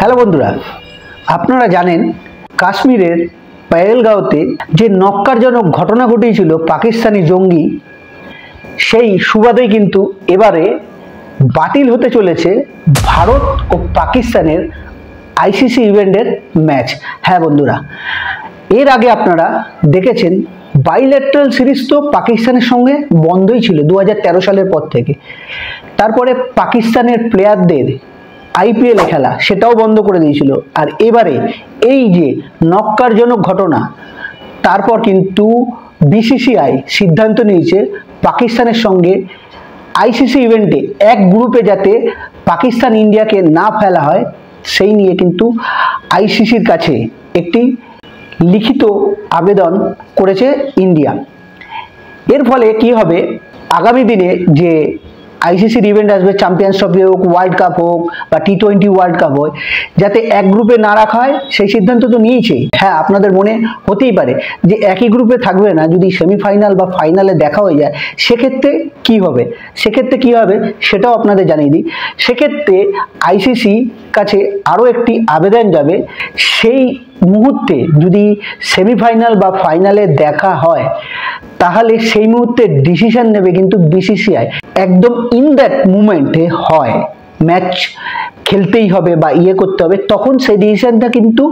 Hello বন্ধুরা, আপনারা জানেন কাশ্মীরের পেহেলগাঁওতে যে নক্কারজনক ঘটনা ঘটিয়েছিল পাকিস্তানি জঙ্গি, সেই সুবাদে কিন্তু এবারে বাতিল হতে চলেছে ভারত ও পাকিস্তানের আইসিসি ইভেন্টের ম্যাচ। হ্যাঁ বন্ধুরা, এর আগে আপনারা দেখেছেন বাইল্যাটারাল সিরিজ তো পাকিস্তানের সঙ্গে বন্ধই ছিল 2013 সালের পর থেকে। তারপরে পাকিস্তানের প্লেয়ারদের আইপিএল এ খেলা সেটাও বন্ধ করে দিয়েছিল। আর এবারে এই যে নক্কারজনক ঘটনা, তারপর কিন্তু বিসিসিআই সিদ্ধান্ত নিয়েছে পাকিস্তানের সঙ্গে আইসিসি ইভেন্টে এক গ্রুপে যাতে পাকিস্তান ইন্ডিয়াকে না ফেলা হয়, সেই নিয়ে কিন্তু আইসিসির কাছে একটি লিখিত আবেদন করেছে ইন্ডিয়া। এর ফলে কি হবে, আগামী দিনে যে আইসিসির ইভেন্ট আসবে, চ্যাম্পিয়ন্স ট্রফি হোক, ওয়ার্ল্ড কাপ হোক বা টি20 ওয়ার্ল্ড কাপ হয়, যাতে এক গ্রুপে না রাখা হয় সেই সিদ্ধান্ত তো নিয়েছেই। হ্যাঁ, আপনাদের মনে হতেই পারে যে একই গ্রুপে থাকবে না, যদি সেমিফাইনাল বা ফাইনালে দেখা হয়ে যায় সেক্ষেত্রে কি হবে। সেটাও আপনাদের জানিয়ে দিই। সেক্ষেত্রে আইসিসি কাছে আরও একটি আবেদন যাবে, সেই মুহূর্তে যদি সেমিফাইনাল বা ফাইনালে দেখা হয় তাহলে সেই মুহূর্তে ডিসিশন নেবে কিন্তু বিসিসিআই। একদম ইন দ্যাট মুমেন্টে হয় ম্যাচ খেলতেই হবে বা করতে হবে, তখন সেই ডিসিশনটা কিন্তু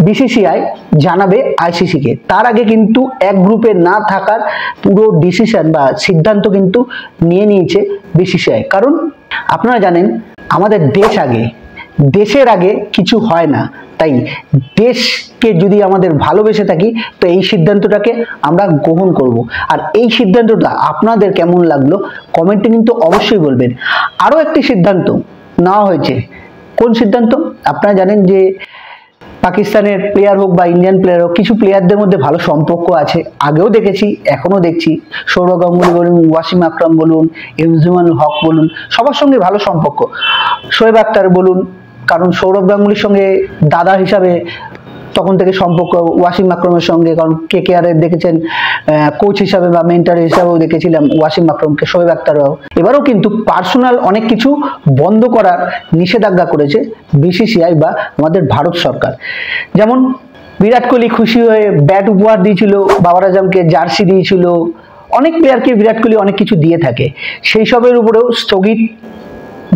বিসিসিআই জানাবে আইসিসিকে। তার আগে কিন্তু এক গ্রুপে না থাকার পুরো ডিসিশন বা সিদ্ধান্ত কিন্তু নিয়ে নিয়েছে বিসিসিআই। কারণ আপনারা জানেন আমাদের দেশের আগে কিছু হয় না, তাই দেশকে যদি আমাদের ভালোবেসে থাকি তো এই সিদ্ধান্তটাকে আমরা গ্রহণ করব। আর এই সিদ্ধান্তটা আপনাদের কেমন লাগলো কমেন্টে কিন্তু অবশ্যই বলবেন। আরও একটি সিদ্ধান্ত নেওয়া হয়েছে। কোন সিদ্ধান্ত? আপনারা জানেন যে পাকিস্তানের প্লেয়ার হোক বা ইন্ডিয়ান প্লেয়ার হোক, কিছু প্লেয়ারদের মধ্যে ভালো সম্পর্ক আছে, আগেও দেখেছি এখনও দেখছি। সৌরভ গাঙ্গুলি বলুন, ওয়াসিম আকরাম বলুন, ইমরুল হক বলুন, সবার সঙ্গে ভালো সম্পর্ক। শোয়েব আখতার বলুন, কারণ সৌরভ গাঙ্গুলির সঙ্গে দাদা হিসাবে তখন থেকে সম্পর্ক, ওয়াসিম আকরামের সঙ্গে, কারণ কেকেআরের দেখেছেন কোচ হিসাবে বা মেন্টর হিসাবেও দেখেছিলাম ওয়াসিম আকরামকে, শোয়েব আখতারও। এবারেও কিন্তু পার্সোনাল অনেক কিছু বন্ধ করার নিষেধাজ্ঞা করেছে বিসিসিআই বা আমাদের ভারত সরকার। যেমন বিরাট কোহলি খুশি হয়ে ব্যাট উপহার দিয়েছিল, বাবার আজমকে জার্সি দিয়েছিল, অনেক প্লেয়ারকে বিরাট কোহলি অনেক কিছু দিয়ে থাকে, সেই সবের উপরেও স্থগিত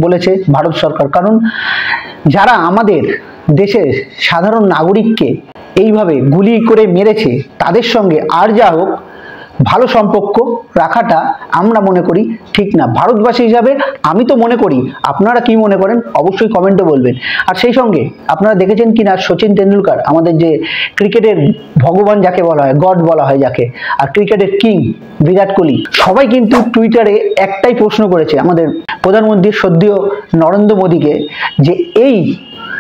বলেছে ভারত সরকার। কারণ যারা আমাদের দেশের সাধারণ নাগরিককে এইভাবে গুলি করে মেরেছে তাদের সঙ্গে আর যা হোক ভালো সম্পর্ক রাখাটা আমরা মনে করি ঠিক না। ভারতবাসী হিসাবে আমি তো মনে করি, আপনারা কি মনে করেন অবশ্যই কমেন্টে বলবেন। আর সেই সঙ্গে আপনারা দেখেছেন কিনা সচিন তেন্ডুলকর, আমাদের যে ক্রিকেটের ভগবান যাকে বলা হয়, গড বলা হয় যাকে, আর ক্রিকেটের কিং বিরাট কোহলি, সবাই কিন্তু টুইটারে একটাই প্রশ্ন করেছে আমাদের প্রধানমন্ত্রী শ্রদ্ধেয় নরেন্দ্র মোদীকে, যে এই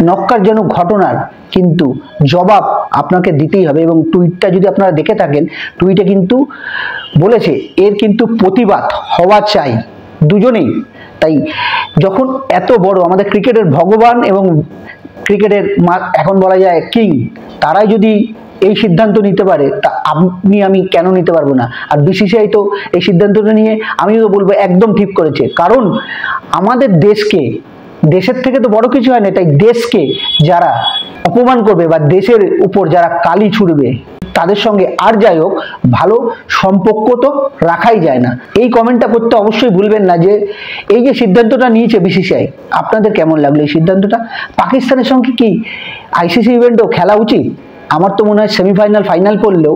নক্কারজনক ঘটনার কিন্তু জবাব আপনাকে দিতেই হবে। এবং টুইটটা যদি আপনারা দেখে থাকেন, টুইটে কিন্তু বলেছে এর কিন্তু প্রতিবাদ হওয়া চাই দুজনেই। তাই যখন এত বড় আমাদের ক্রিকেটের ভগবান এবং ক্রিকেটের এখন বলা যায় কিং, তারাই যদি এই সিদ্ধান্ত নিতে পারে তা আমি কেন নিতে পারবো না। আর বিসিসিআই তো এই সিদ্ধান্তটা নিয়ে আমিও তো বলবো একদম ঠিক করেছে। কারণ আমাদের দেশের থেকে তো বড় কিছু হয় না, তাই দেশকে যারা অপমান করবে বা দেশের উপর যারা কালি ছুড়বে তাদের সঙ্গে আর যাই হোক ভালো সম্পর্ক তো রাখাই যায় না। এই কমেন্টটা করতে অবশ্যই ভুলবেন না যে এই যে সিদ্ধান্তটা নিয়েছে বিসিসিআই, আপনাদের কেমন লাগলো এই সিদ্ধান্তটা? পাকিস্তানের সঙ্গে কি আইসিসি ইভেন্টও খেলা উচিত? আমার তো মনে হয় সেমিফাইনাল ফাইনাল পড়লেও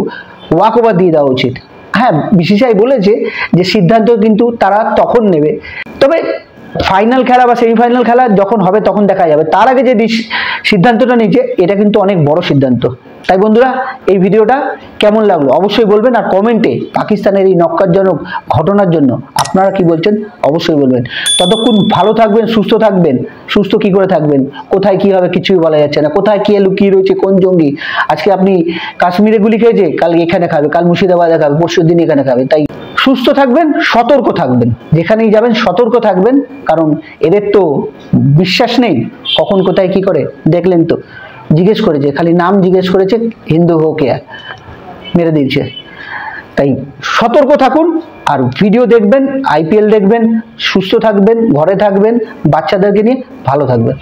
ওয়াক ওভার দিয়ে দেওয়া উচিত। হ্যাঁ, বিসিসিআই বলেছে যে সিদ্ধান্ত কিন্তু তারা তখন নেবে, তবে ফাইনাল খেলা বা সেমিফাইনাল খেলা যখন হবে তখন দেখা যাবে। তার আগে যে সিদ্ধান্তটা নিয়েছে এটা কিন্তু অনেক বড় সিদ্ধান্ত। তাই বন্ধুরা, এই ভিডিওটা কেমন লাগলো অবশ্যই বলবেন। আর কমেন্টে পাকিস্তানের এই নক্কারজনক ঘটনার জন্য আপনারা কি বলছেন অবশ্যই বলবেন। ততক্ষণ ভালো থাকবেন, সুস্থ থাকবেন। সুস্থ কি করে থাকবেন, কোথায় কি হবে কিছুই বলা যাচ্ছে না, কোথায় কি লুকিয়ে রয়েছে কোন জঙ্গি। আজকে আপনি কাশ্মীরে গুলি খেয়েছে, কাল এখানে খাবে, কাল মুর্শিদাবাদে খাবে, পরশুর দিন এখানে খাবে। তাই সুস্থ থাকবেন, সতর্ক থাকবেন, যেখানেই যাবেন সতর্ক থাকবেন। কারণ এদের তো বিশ্বাস নেই, কখন কোথায় কি করে। দেখলেন তো, জিজ্ঞেস করেছে, খালি নাম জিজ্ঞেস করেছে, হিন্দু হোক মেরে দিয়েছে। তাই সতর্ক থাকুন আর ভিডিও দেখবেন, আইপিএল দেখবেন, সুস্থ থাকবেন, ঘরে থাকবেন, বাচ্চাদেরকে নিয়ে ভালো থাকবেন।